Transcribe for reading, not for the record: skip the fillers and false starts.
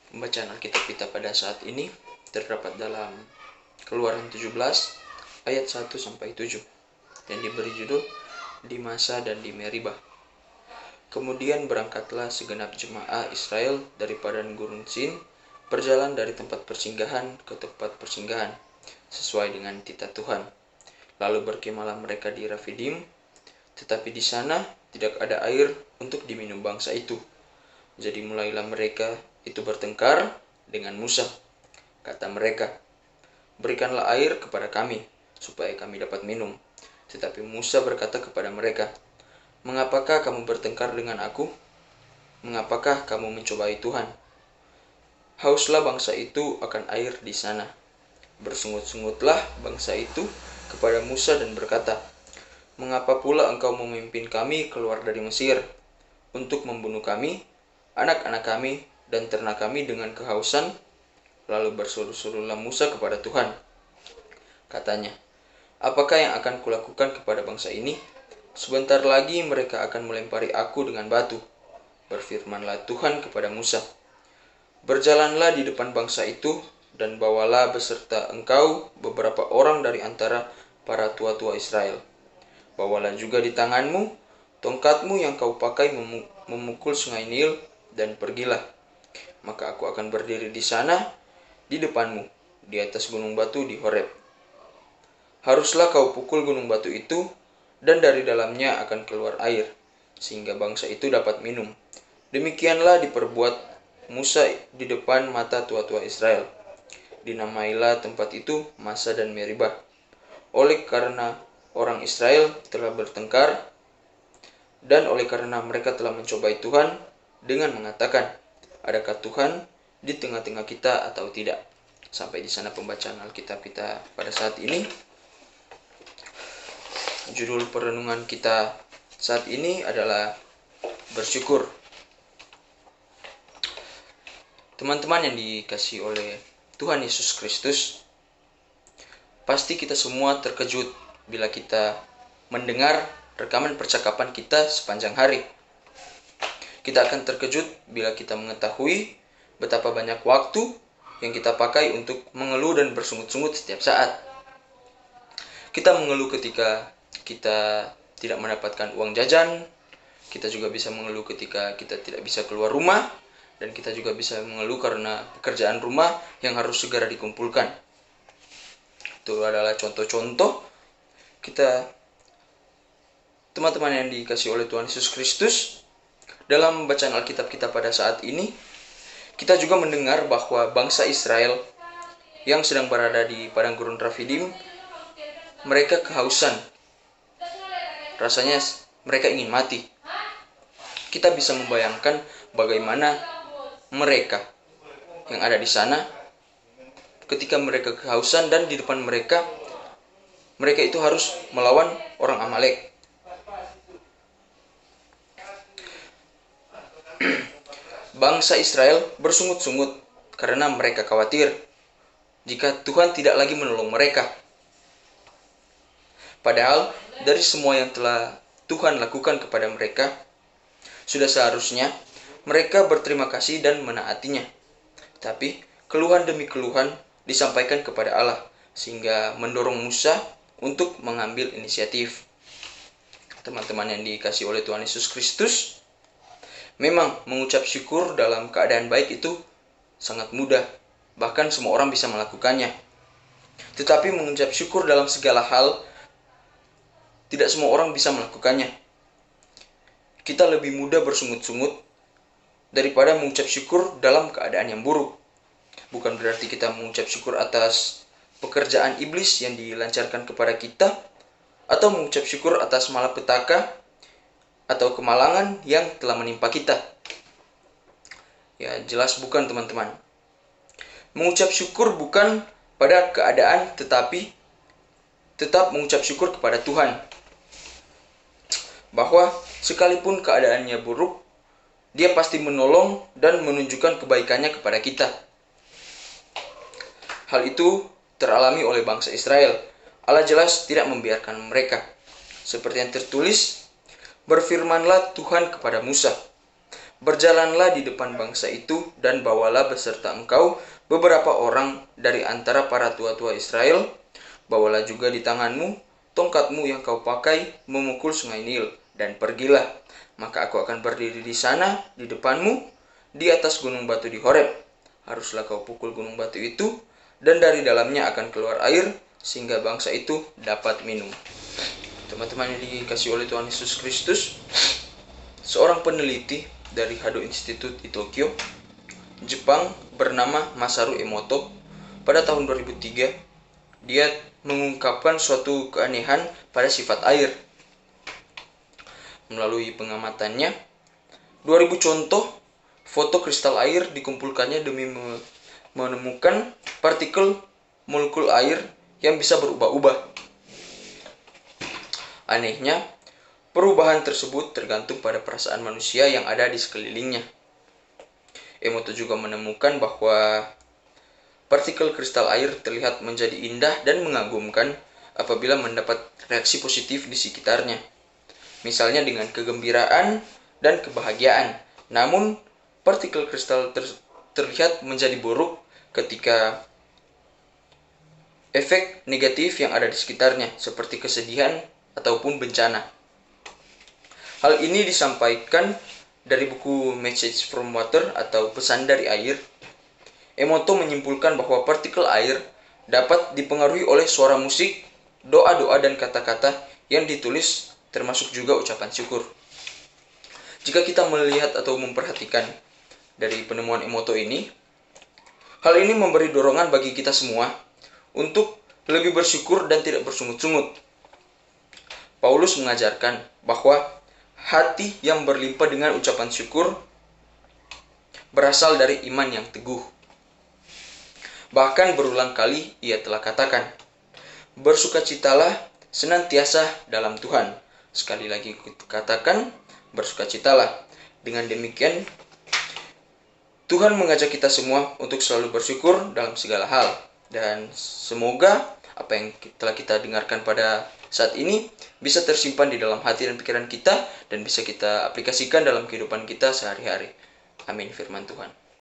Pembacaan Alkitab kita pada saat ini terdapat dalam Keluaran 17 ayat 1-7 yang diberi judul Di Masa dan di Meribah. Kemudian berangkatlah segenap jemaah Israel dari padang gurun Sin, berjalan dari tempat persinggahan ke tempat persinggahan sesuai dengan titah Tuhan. Lalu berkemahlah mereka di Rafidim, tetapi di sana tidak ada air untuk diminum bangsa itu. Jadi mulailah mereka itu bertengkar dengan Musa. Kata mereka, "Berikanlah air kepada kami, supaya kami dapat minum." Tetapi Musa berkata kepada mereka, "Mengapakah kamu bertengkar dengan aku? Mengapakah kamu mencobai Tuhan? Hauslah bangsa itu akan air di sana." Bersungut-sungutlah bangsa itu kepada Musa dan berkata, "Mengapa pula engkau memimpin kami keluar dari Mesir untuk membunuh kami, anak-anak kami, dan ternak kami dengan kehausan?" Lalu berseru-serulah Musa kepada Tuhan. Katanya, "Apakah yang akan kulakukan kepada bangsa ini? Sebentar lagi mereka akan melempari aku dengan batu." Berfirmanlah Tuhan kepada Musa, "Berjalanlah di depan bangsa itu, dan bawalah beserta engkau beberapa orang dari antara para tua-tua Israel. Bawalah juga di tanganmu tongkatmu yang kau pakai memukul sungai Nil, dan pergilah. Maka aku akan berdiri di sana, di depanmu, di atas gunung batu di Horeb. Haruslah kau pukul gunung batu itu, dan dari dalamnya akan keluar air, sehingga bangsa itu dapat minum." Demikianlah diperbuat Musa di depan mata tua-tua Israel. Dinamailah tempat itu Masa dan Meribah, oleh karena orang Israel telah bertengkar, dan oleh karena mereka telah mencobai Tuhan dengan mengatakan, "Adakah Tuhan di tengah-tengah kita atau tidak?" Sampai di sana pembacaan Alkitab kita pada saat ini. Judul perenungan kita saat ini adalah bersyukur. Teman-teman yang dikasihi oleh Tuhan Yesus Kristus, pasti kita semua terkejut bila kita mendengar rekaman percakapan kita sepanjang hari. Kita akan terkejut bila kita mengetahui betapa banyak waktu yang kita pakai untuk mengeluh dan bersungut-sungut setiap saat. Kita mengeluh ketika kita tidak mendapatkan uang jajan. Kita juga bisa mengeluh ketika kita tidak bisa keluar rumah. Dan kita juga bisa mengeluh karena pekerjaan rumah yang harus segera dikumpulkan. Itu adalah contoh-contoh kita, teman-teman yang dikasihi oleh Tuhan Yesus Kristus. Dalam bacaan Alkitab kita pada saat ini, kita juga mendengar bahwa bangsa Israel yang sedang berada di padang gurun Rafidim, mereka kehausan. Rasanya mereka ingin mati. Kita bisa membayangkan bagaimana mereka yang ada di sana ketika mereka kehausan, dan di depan mereka itu harus melawan orang Amalek. Bangsa Israel bersungut-sungut karena mereka khawatir jika Tuhan tidak lagi menolong mereka. Padahal dari semua yang telah Tuhan lakukan kepada mereka, sudah seharusnya mereka berterima kasih dan menaatinya. Tapi keluhan demi keluhan disampaikan kepada Allah, sehingga mendorong Musa untuk mengambil inisiatif. Teman-teman yang dikasihi oleh Tuhan Yesus Kristus, memang mengucap syukur dalam keadaan baik itu sangat mudah. Bahkan semua orang bisa melakukannya. Tetapi mengucap syukur dalam segala hal, tidak semua orang bisa melakukannya. Kita lebih mudah bersungut-sungut daripada mengucap syukur dalam keadaan yang buruk. Bukan berarti kita mengucap syukur atas pekerjaan iblis yang dilancarkan kepada kita, atau mengucap syukur atas malapetaka atau kemalangan yang telah menimpa kita. Ya, jelas bukan, teman-teman. Mengucap syukur bukan pada keadaan, tetapi tetap mengucap syukur kepada Tuhan. Bahwa sekalipun keadaannya buruk, Dia pasti menolong dan menunjukkan kebaikannya kepada kita. Hal itu teralami oleh bangsa Israel. Allah jelas tidak membiarkan mereka. Seperti yang tertulis, "Berfirmanlah Tuhan kepada Musa, Berjalanlah di depan bangsa itu dan bawalah beserta engkau beberapa orang dari antara para tua-tua Israel. Bawalah juga di tanganmu tongkatmu yang kau pakai memukul sungai Nil, dan pergilah. Maka aku akan berdiri di sana di depanmu di atas gunung batu di Horeb. Haruslah kau pukul gunung batu itu, dan dari dalamnya akan keluar air, sehingga bangsa itu dapat minum. Teman-teman yang dikasih oleh Tuhan Yesus Kristus, seorang peneliti dari Hado Institute di Tokyo, Jepang, bernama Masaru Emoto, pada tahun 2003, dia mengungkapkan suatu keanehan pada sifat air. Melalui pengamatannya, 2000 contoh foto kristal air dikumpulkannya demi menemukan partikel molekul air yang bisa berubah-ubah. Anehnya, perubahan tersebut tergantung pada perasaan manusia yang ada di sekelilingnya. Emoto juga menemukan bahwa partikel kristal air terlihat menjadi indah dan mengagumkan apabila mendapat reaksi positif di sekitarnya. Misalnya dengan kegembiraan dan kebahagiaan. Namun, partikel kristal terlihat menjadi buruk ketika efek negatif yang ada di sekitarnya, seperti kesedihan ataupun bencana. Hal ini disampaikan dari buku Message from Water atau Pesan dari Air. Emoto menyimpulkan bahwa partikel air dapat dipengaruhi oleh suara musik, doa-doa dan kata-kata yang ditulis, termasuk juga ucapan syukur. Jika kita melihat atau memperhatikan dari penemuan Emoto ini, hal ini memberi dorongan bagi kita semua untuk lebih bersyukur dan tidak bersungut-sungut. Paulus mengajarkan bahwa hati yang berlimpah dengan ucapan syukur berasal dari iman yang teguh. Bahkan berulang kali ia telah katakan, bersukacitalah senantiasa dalam Tuhan. Sekali lagi katakan, bersukacitalah. Dengan demikian, Tuhan mengajak kita semua untuk selalu bersyukur dalam segala hal. Dan semoga apa yang telah kita dengarkan pada saat ini bisa tersimpan di dalam hati dan pikiran kita dan bisa kita aplikasikan dalam kehidupan kita sehari-hari. Amin, firman Tuhan.